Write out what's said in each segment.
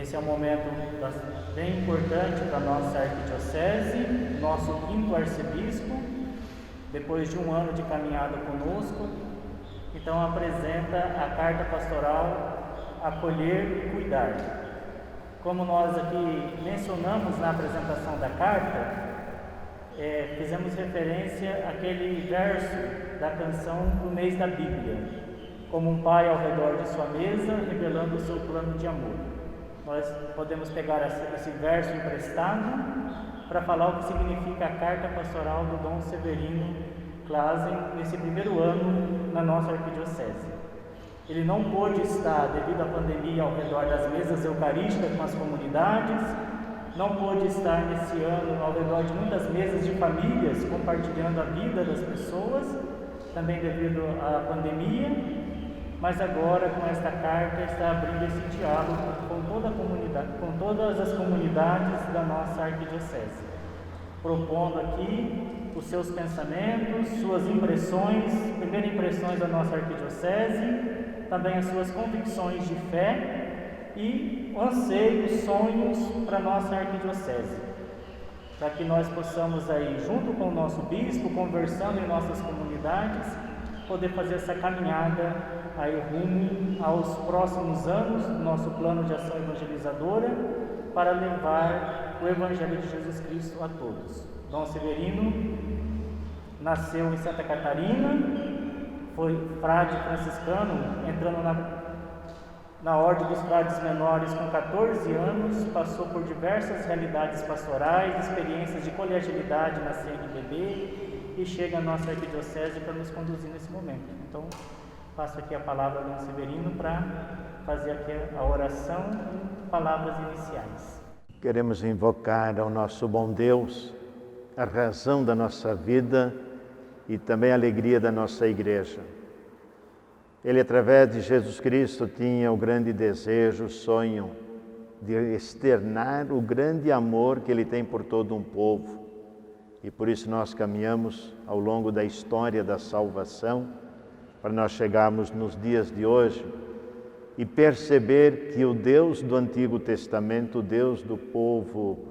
Esse é um momento bem importante para a nossa arquidiocese, nosso quinto arcebispo, depois de um ano de caminhada conosco. Então apresenta a carta pastoral Acolher e Cuidar. Como nós aqui mencionamos na apresentação da carta, fizemos referência àquele verso da canção do mês da Bíblia, como um pai ao redor de sua mesa, revelando o seu plano de amor. Nós podemos pegar esse verso emprestado para falar o que significa a carta pastoral do Dom Severino Clasen nesse primeiro ano na nossa arquidiocese. Ele não pôde estar, devido à pandemia, ao redor das mesas eucarísticas com as comunidades, não pôde estar nesse ano ao redor de muitas mesas de famílias, compartilhando a vida das pessoas, também devido à pandemia, mas agora com esta carta está abrindo esse diálogo com toda a comunidade, com todas as comunidades da nossa arquidiocese, propondo aqui os seus pensamentos, suas impressões, primeiras impressões da nossa arquidiocese, também as suas convicções de fé e anseios, sonhos para a nossa arquidiocese, para que nós possamos aí, junto com o nosso bispo, conversando em nossas comunidades, poder fazer essa caminhada aí rumo aos próximos anos, nosso plano de ação evangelizadora, para levar o Evangelho de Jesus Cristo a todos. Dom Severino nasceu em Santa Catarina, foi frade franciscano, entrando na ordem dos frades menores com 14 anos, passou por diversas realidades pastorais, experiências de colegialidade na CNBB e chega à nossa arquidiocese para nos conduzir nesse momento. Então, passo aqui a palavra ao Dom Severino para fazer aqui a oração e palavras iniciais. Queremos invocar ao nosso bom Deus, a razão da nossa vida e também a alegria da nossa igreja. Ele, através de Jesus Cristo, tinha o grande desejo, o sonho de externar o grande amor que Ele tem por todo um povo. E por isso nós caminhamos ao longo da história da salvação, para nós chegarmos nos dias de hoje e perceber que o Deus do Antigo Testamento, o Deus do povo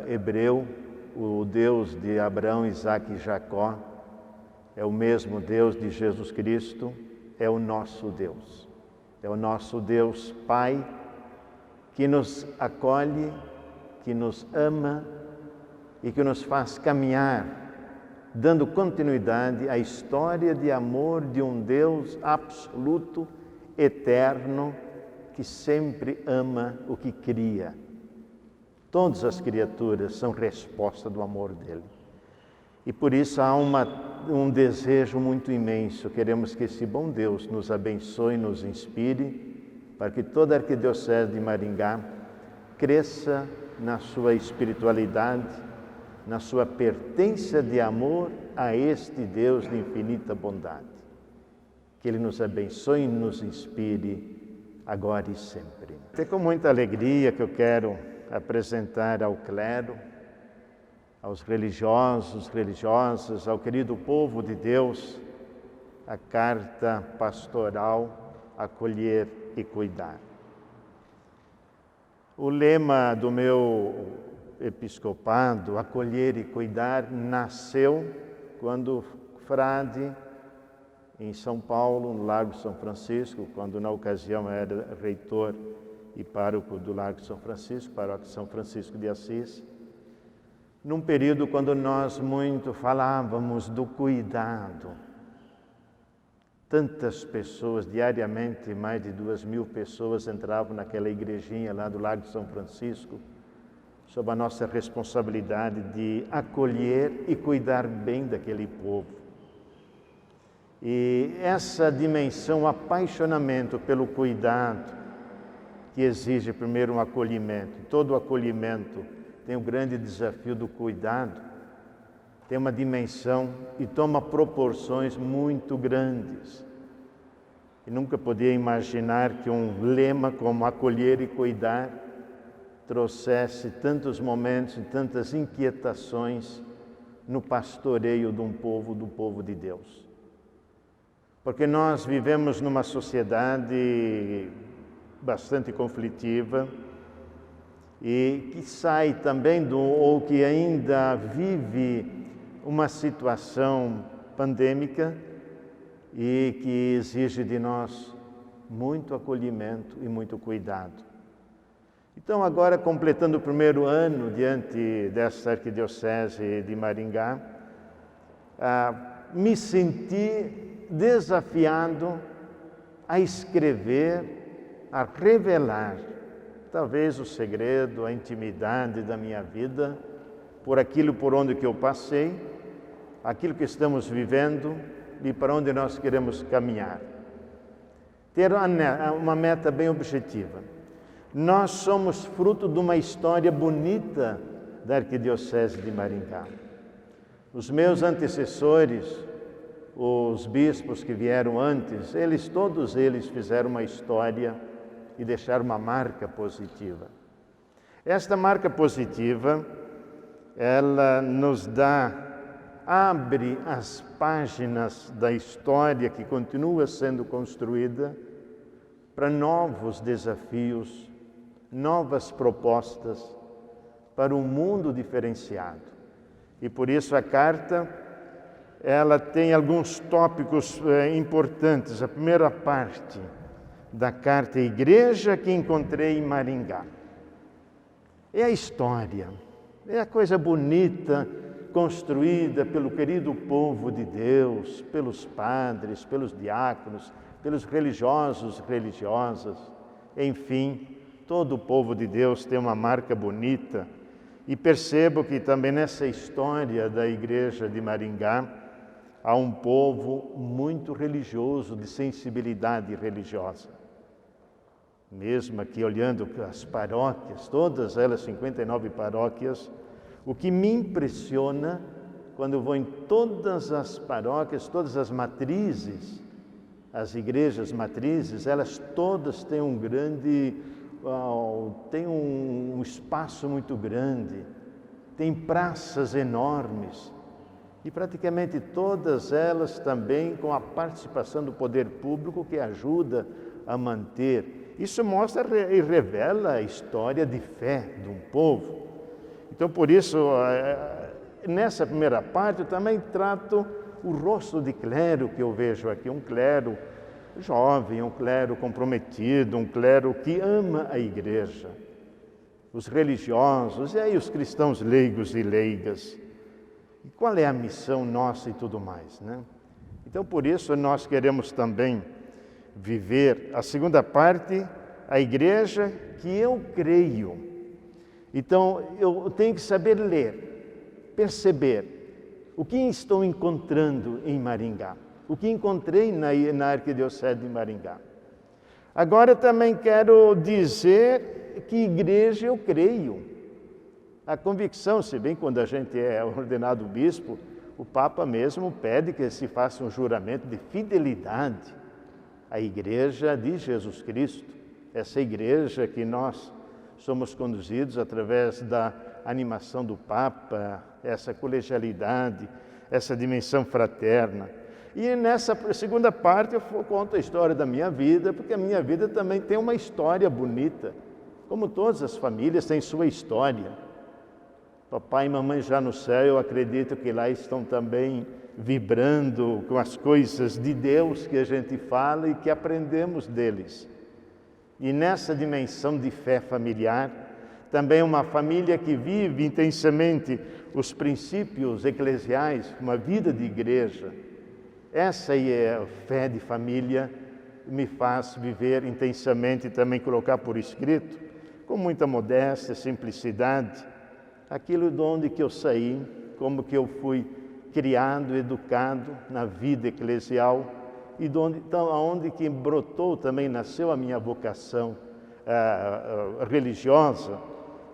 hebreu, o Deus de Abraão, Isaque e Jacó, é o mesmo Deus de Jesus Cristo, é o nosso Deus. É o nosso Deus Pai, que nos acolhe, que nos ama e que nos faz caminhar, dando continuidade à história de amor de um Deus absoluto, eterno, que sempre ama o que cria. Todas as criaturas são resposta do amor dele. E por isso há um desejo muito imenso. Queremos que esse bom Deus nos abençoe, nos inspire, para que toda a arquidiocese de Maringá cresça na sua espiritualidade, na sua pertença de amor a este Deus de infinita bondade. Que Ele nos abençoe e nos inspire agora e sempre. É com muita alegria que eu quero apresentar ao clero, aos religiosos, religiosas, ao querido povo de Deus, a carta pastoral Acolher e Cuidar. O lema do meu episcopado, Acolher e Cuidar, nasceu quando frade em São Paulo, no Largo São Francisco, quando na ocasião era reitor e pároco do Largo São Francisco, paróquia São Francisco de Assis, num período quando nós muito falávamos do cuidado. Tantas pessoas, diariamente mais de 2.000 pessoas entravam naquela igrejinha lá do Largo São Francisco, sob a nossa responsabilidade de acolher e cuidar bem daquele povo. E essa dimensão, o apaixonamento pelo cuidado, que exige primeiro um acolhimento. Todo acolhimento tem o grande desafio do cuidado, tem uma dimensão e toma proporções muito grandes. E nunca podia imaginar que um lema como acolher e cuidar trouxesse tantos momentos e tantas inquietações no pastoreio de um povo, do povo de Deus. Porque nós vivemos numa sociedade bastante conflitiva e que sai também ou que ainda vive uma situação pandêmica e que exige de nós muito acolhimento e muito cuidado. Então, agora, completando o primeiro ano diante desta Arquidiocese de Maringá, me senti desafiado a escrever, a revelar, talvez o segredo, a intimidade da minha vida, por aquilo por onde que eu passei, aquilo que estamos vivendo e para onde nós queremos caminhar. Ter uma meta bem objetiva. Nós somos fruto de uma história bonita da Arquidiocese de Maringá. Os meus antecessores, os bispos que vieram antes, todos eles fizeram uma história e deixaram uma marca positiva. Esta marca positiva, ela nos abre as páginas da história que continua sendo construída para novos desafios, novas propostas para um mundo diferenciado. E por isso a carta, ela tem alguns tópicos importantes. A primeira parte da carta à igreja que encontrei em Maringá. É a história, é a coisa bonita construída pelo querido povo de Deus, pelos padres, pelos diáconos, pelos religiosos, religiosas, enfim, todo o povo de Deus tem uma marca bonita. E percebo que também nessa história da igreja de Maringá há um povo muito religioso, de sensibilidade religiosa. Mesmo aqui olhando as paróquias, todas elas, 59 paróquias, o que me impressiona quando eu vou em todas as paróquias, todas as matrizes, as igrejas matrizes, elas todas têm tem um espaço muito grande, tem praças enormes e praticamente todas elas também com a participação do poder público que ajuda a manter. Isso mostra e revela a história de fé de um povo. Então, por isso, nessa primeira parte eu também trato o rosto de clero que eu vejo aqui, um clero jovem, um clero comprometido, um clero que ama a igreja, os religiosos e aí os cristãos leigos e leigas. E qual é a missão nossa e tudo mais, né? Então, por isso, nós queremos também viver a segunda parte, a igreja que eu creio. Então, eu tenho que saber ler, perceber o que estou encontrando em Maringá. O que encontrei na Arquidiocese de Maringá. Agora também quero dizer que igreja eu creio. A convicção, se bem quando a gente é ordenado bispo, o Papa mesmo pede que se faça um juramento de fidelidade à igreja de Jesus Cristo. Essa igreja que nós somos conduzidos através da animação do Papa, essa colegialidade, essa dimensão fraterna. E nessa segunda parte eu conto a história da minha vida, porque a minha vida também tem uma história bonita. Como todas as famílias têm sua história. Papai e mamãe já no céu, eu acredito que lá estão também vibrando com as coisas de Deus que a gente fala e que aprendemos deles. E nessa dimensão de fé familiar, também uma família que vive intensamente os princípios eclesiais, uma vida de igreja. Essa é a fé de família, me faz viver intensamente e também colocar por escrito, com muita modéstia, simplicidade, aquilo de onde que eu saí, como que eu fui criado, educado na vida eclesial e aonde que brotou também, nasceu a minha vocação religiosa,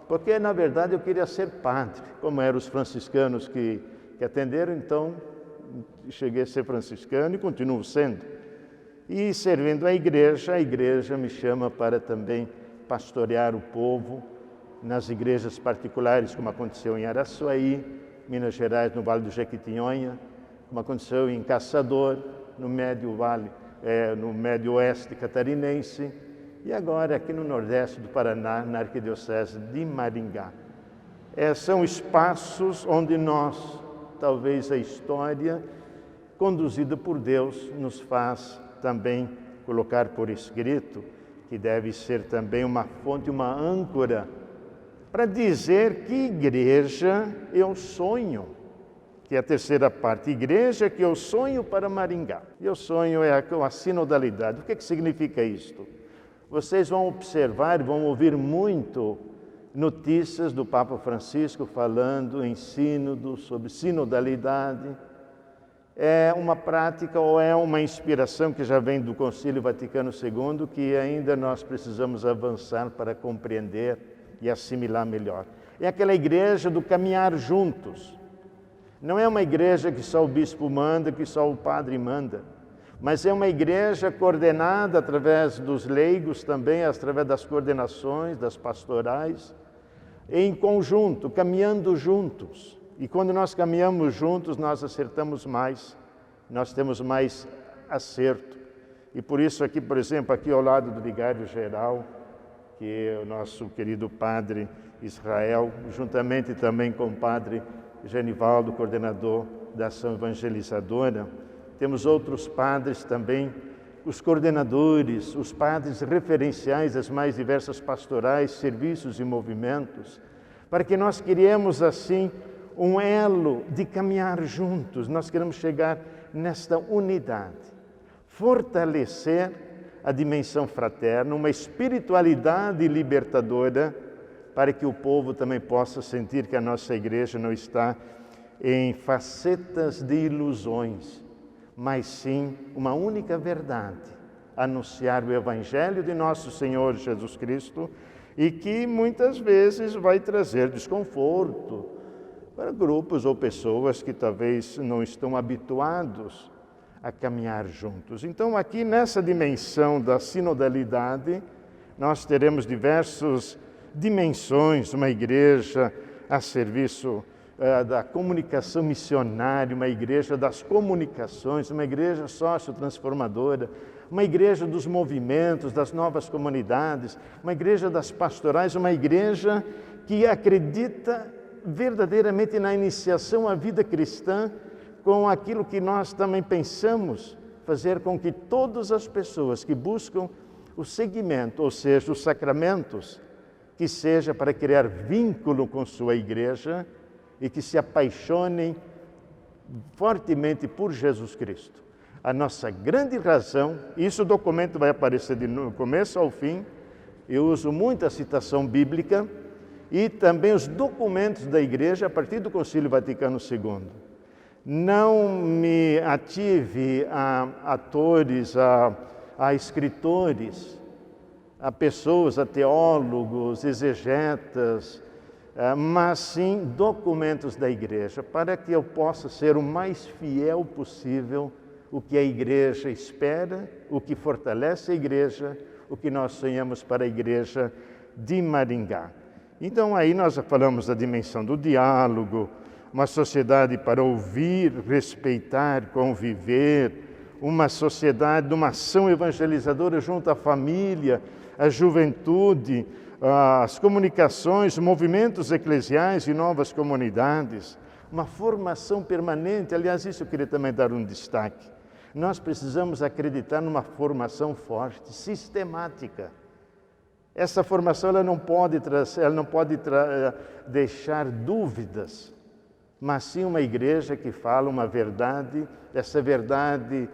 porque na verdade eu queria ser padre, como eram os franciscanos que atenderam, então cheguei a ser franciscano e continuo sendo. E servindo a igreja me chama para também pastorear o povo nas igrejas particulares, como aconteceu em Araçuaí, Minas Gerais, no Vale do Jequitinhonha, como aconteceu em Caçador, no Médio Oeste catarinense, e agora aqui no Nordeste do Paraná, na Arquidiocese de Maringá. São espaços onde nós, talvez a história, conduzida por Deus, nos faz também colocar por escrito, que deve ser também uma fonte, uma âncora, para dizer que igreja eu sonho, que é a terceira parte, igreja que eu sonho para Maringá. E o sonho é a sinodalidade. O que significa isto? Vocês vão observar, vão ouvir muito notícias do Papa Francisco falando em sínodo, sobre sinodalidade. É uma prática ou é uma inspiração que já vem do Concílio Vaticano II, que ainda nós precisamos avançar para compreender e assimilar melhor. É aquela igreja do caminhar juntos. Não é uma igreja que só o bispo manda, que só o padre manda, mas é uma igreja coordenada através dos leigos também, através das coordenações, das pastorais, em conjunto, caminhando juntos. E quando nós caminhamos juntos, nós acertamos mais, nós temos mais acerto. E por isso aqui, por exemplo, aqui ao lado do vigário-geral, que é o nosso querido padre Israel, juntamente também com o padre Genivaldo, coordenador da ação evangelizadora, temos outros padres também, os coordenadores, os padres referenciais das mais diversas pastorais, serviços e movimentos, para que nós criemos assim um elo de caminhar juntos. Nós queremos chegar nesta unidade, fortalecer a dimensão fraterna, uma espiritualidade libertadora, para que o povo também possa sentir que a nossa igreja não está em facetas de ilusões, mas sim uma única verdade, anunciar o Evangelho de nosso Senhor Jesus Cristo, e que muitas vezes vai trazer desconforto para grupos ou pessoas que talvez não estão habituados a caminhar juntos. Então, aqui nessa dimensão da sinodalidade, nós teremos diversas dimensões, uma igreja a serviço da comunicação missionária, uma igreja das comunicações, uma igreja sócio-transformadora, uma igreja dos movimentos, das novas comunidades, uma igreja das pastorais, uma igreja que acredita verdadeiramente na iniciação à vida cristã, com aquilo que nós também pensamos fazer com que todas as pessoas que buscam o seguimento, ou seja, os sacramentos, que seja para criar vínculo com sua igreja e que se apaixonem fortemente por Jesus Cristo. A nossa grande razão, isso o documento vai aparecer do começo ao fim, eu uso muito a citação bíblica e também os documentos da igreja a partir do Concílio Vaticano II. Não me ative a atores, a escritores, a pessoas, a teólogos, exegetas, mas sim documentos da igreja, para que eu possa ser o mais fiel possível o que a igreja espera, o que fortalece a igreja, o que nós sonhamos para a igreja de Maringá. Então aí nós falamos da dimensão do diálogo, uma sociedade para ouvir, respeitar, conviver, uma sociedade, uma ação evangelizadora junto à família, à juventude, às comunicações, movimentos eclesiais e novas comunidades, uma formação permanente. Aliás, isso eu queria também dar um destaque. Nós precisamos acreditar numa formação forte, sistemática. Essa formação ela não pode deixar dúvidas, mas sim uma igreja que fala uma verdade, essa verdade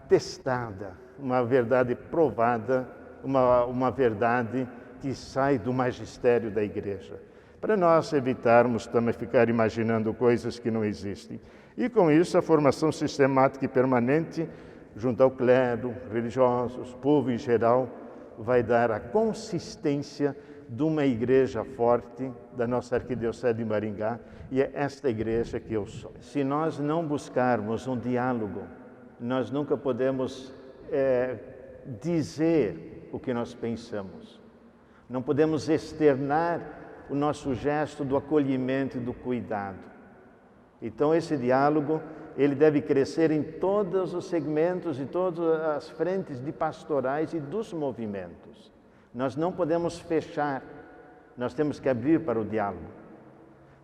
testada, uma verdade provada, uma verdade que sai do magistério da igreja, para nós evitarmos também ficar imaginando coisas que não existem. E com isso a formação sistemática e permanente junto ao clero, religiosos, povo em geral, vai dar a consistência de uma igreja forte da nossa Arquidiocese de Maringá, e é esta igreja que eu sou. Se nós não buscarmos um diálogo, nós nunca podemos dizer o que nós pensamos. Não podemos externar o nosso gesto do acolhimento e do cuidado. Então esse diálogo ele deve crescer em todos os segmentos e todas as frentes de pastorais e dos movimentos. Nós não podemos fechar, nós temos que abrir para o diálogo.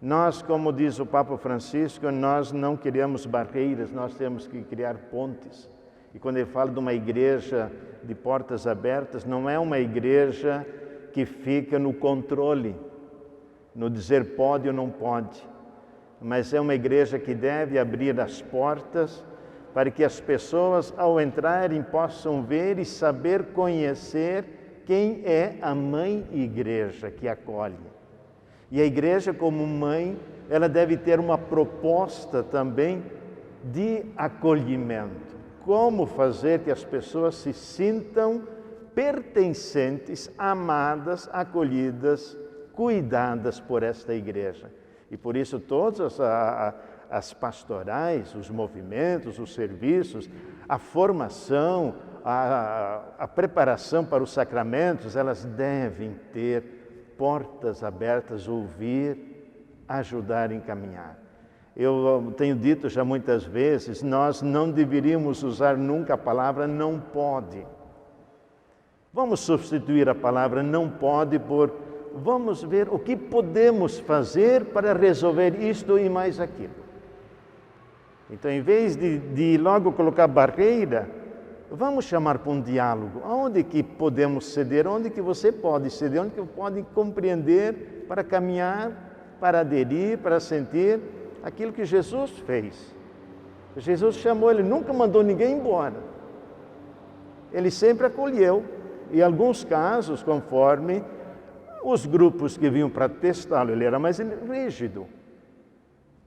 Nós, como diz o Papa Francisco, nós não criamos barreiras, nós temos que criar pontes. E quando ele fala de uma igreja de portas abertas, não é uma igreja que fica no controle, no dizer pode ou não pode, mas é uma igreja que deve abrir as portas para que as pessoas, ao entrarem, possam ver e saber conhecer quem é a mãe igreja que acolhe. E a igreja, como mãe, ela deve ter uma proposta também de acolhimento. Como fazer que as pessoas se sintam pertencentes, amadas, acolhidas, cuidadas por esta igreja. E por isso todas as pastorais, os movimentos, os serviços, a formação, a preparação para os sacramentos, elas devem ter portas abertas, ouvir, ajudar a encaminhar. Eu tenho dito já muitas vezes, nós não deveríamos usar nunca a palavra não pode. Vamos substituir a palavra não pode por vamos ver o que podemos fazer para resolver isto e mais aquilo. Então, em vez de logo colocar barreira, vamos chamar para um diálogo. Onde que podemos ceder? Onde que você pode ceder? Onde que pode compreender para caminhar, para aderir, para sentir aquilo que Jesus fez. Jesus chamou, ele nunca mandou ninguém embora. Ele sempre acolheu. Em alguns casos, conforme os grupos que vinham para testá-lo, ele era mais rígido.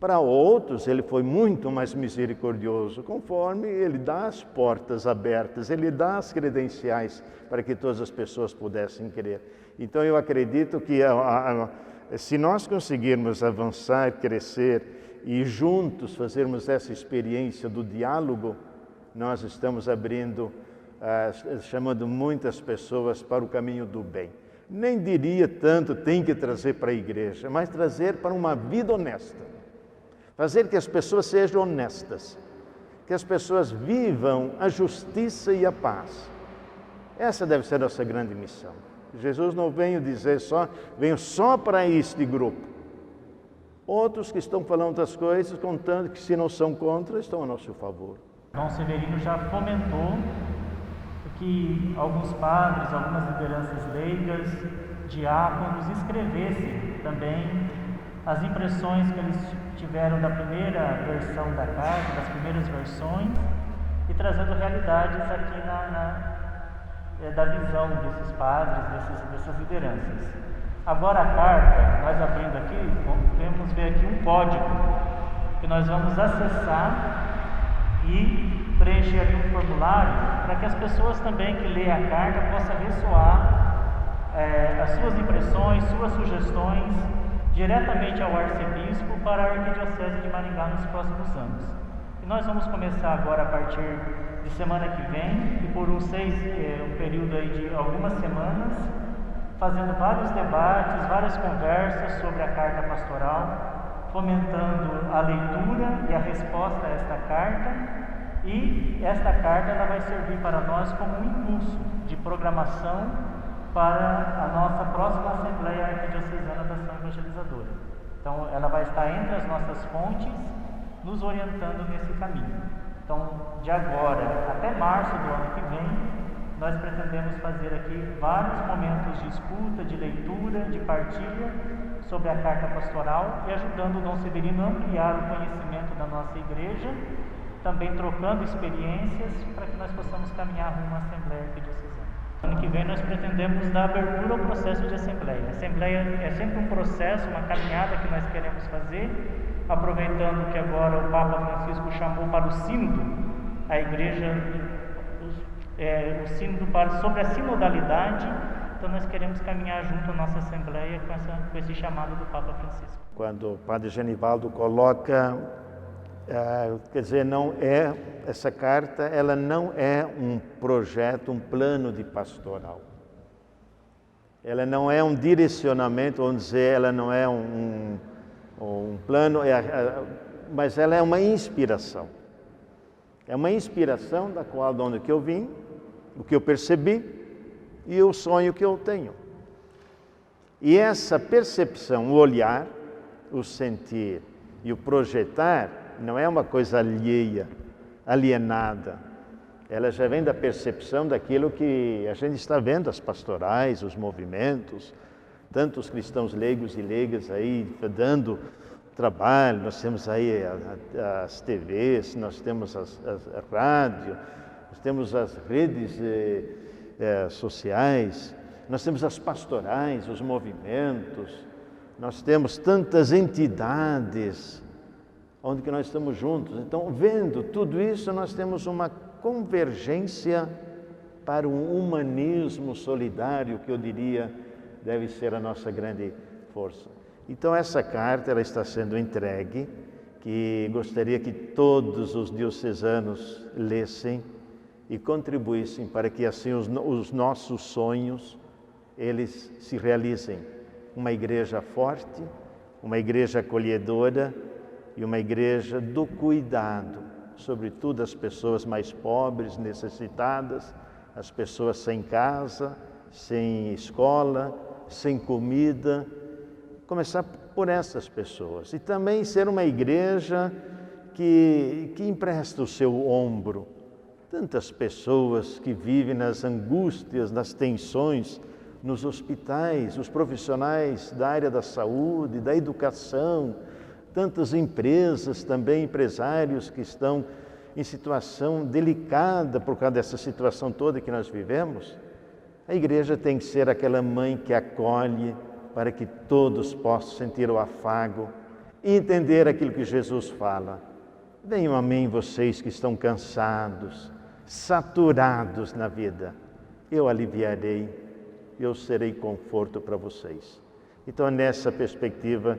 Para outros, ele foi muito mais misericordioso, conforme ele dá as portas abertas, ele dá as credenciais para que todas as pessoas pudessem crer. Então, eu acredito que se nós conseguirmos avançar, crescer e juntos fazermos essa experiência do diálogo, nós estamos abrindo, chamando muitas pessoas para o caminho do bem. Nem diria tanto tem que trazer para a igreja, mas trazer para uma vida honesta. Fazer que as pessoas sejam honestas, que as pessoas vivam a justiça e a paz. Essa deve ser a nossa grande missão. Jesus não veio dizer venho só para este grupo. Outros que estão falando das coisas, contando que se não são contra, estão a nosso favor. Dom Severino já fomentou que alguns padres, algumas lideranças leigas, diáconos, escrevessem também as impressões que eles tiveram da primeira versão da carta, das primeiras versões, e trazendo realidades aqui da visão desses padres, dessas lideranças. Agora a carta, nós abrindo aqui, vamos ver aqui um código que nós vamos acessar e preencher ali um formulário para que as pessoas também que leem a carta possam ressoar as suas impressões, suas sugestões diretamente ao arcebispo para a Arquidiocese de Maringá nos próximos anos. E nós vamos começar agora a partir de semana que vem e por um período aí de algumas semanas, fazendo vários debates, várias conversas sobre a carta pastoral, fomentando a leitura e a resposta a esta carta. E esta carta ela vai servir para nós como um impulso de programação para a nossa próxima Assembleia Arquidiocesana da Ação Evangelizadora. Então, ela vai estar entre as nossas fontes, nos orientando nesse caminho. Então, de agora até março do ano que vem, nós pretendemos fazer aqui vários momentos de escuta, de leitura, de partilha sobre a carta pastoral e ajudando o Dom Severino a ampliar o conhecimento da nossa igreja, também trocando experiências para que nós possamos caminhar rumo à Assembleia Arquidiocesana. Ano que vem nós pretendemos dar abertura ao processo de Assembleia. A Assembleia é sempre um processo, uma caminhada que nós queremos fazer, aproveitando que agora o Papa Francisco chamou para o sínodo, a igreja, o sínodo sobre a sinodalidade, então nós queremos caminhar junto à nossa Assembleia com esse chamado do Papa Francisco. Quando o Padre Genivaldo coloca, quer dizer, essa carta, ela não é um projeto, um plano de pastoral. Ela não é um direcionamento, vamos dizer, ela não é um plano, mas ela é uma inspiração. É uma inspiração da qual, de onde que eu vim, o que eu percebi e o sonho que eu tenho. E essa percepção, o olhar, o sentir e o projetar, não é uma coisa alheia, alienada. Ela já vem da percepção daquilo que a gente está vendo, as pastorais, os movimentos, tantos cristãos leigos e leigas aí dando trabalho. Nós temos aí as TVs, nós temos a rádio, nós temos as redes sociais, nós temos as pastorais, os movimentos, nós temos tantas entidades onde que nós estamos juntos. Então, vendo tudo isso, nós temos uma convergência para um humanismo solidário, que eu diria deve ser a nossa grande força. Então, essa carta ela está sendo entregue, que gostaria que todos os diocesanos lessem e contribuíssem para que assim os nossos sonhos eles se realizem. Uma igreja forte, uma igreja acolhedora e uma igreja do cuidado, sobretudo as pessoas mais pobres, necessitadas, as pessoas sem casa, sem escola, sem comida. Começar por essas pessoas e também ser uma igreja que empresta o seu ombro. Tantas pessoas que vivem nas angústias, nas tensões, nos hospitais, os profissionais da área da saúde, da educação, tantas empresas também, empresários que estão em situação delicada por causa dessa situação toda que nós vivemos. A igreja tem que ser aquela mãe que acolhe para que todos possam sentir o afago e entender aquilo que Jesus fala. Venham a mim vocês que estão cansados, saturados na vida. Eu aliviarei, eu serei conforto para vocês. Então, nessa perspectiva,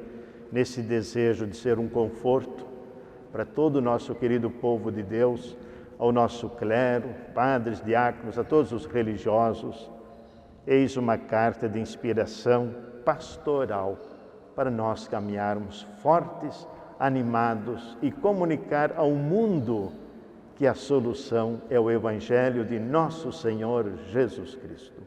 nesse desejo de ser um conforto para todo o nosso querido povo de Deus, ao nosso clero, padres, diáconos, a todos os religiosos, eis uma carta de inspiração pastoral para nós caminharmos fortes, animados e comunicar ao mundo que a solução é o Evangelho de nosso Senhor Jesus Cristo.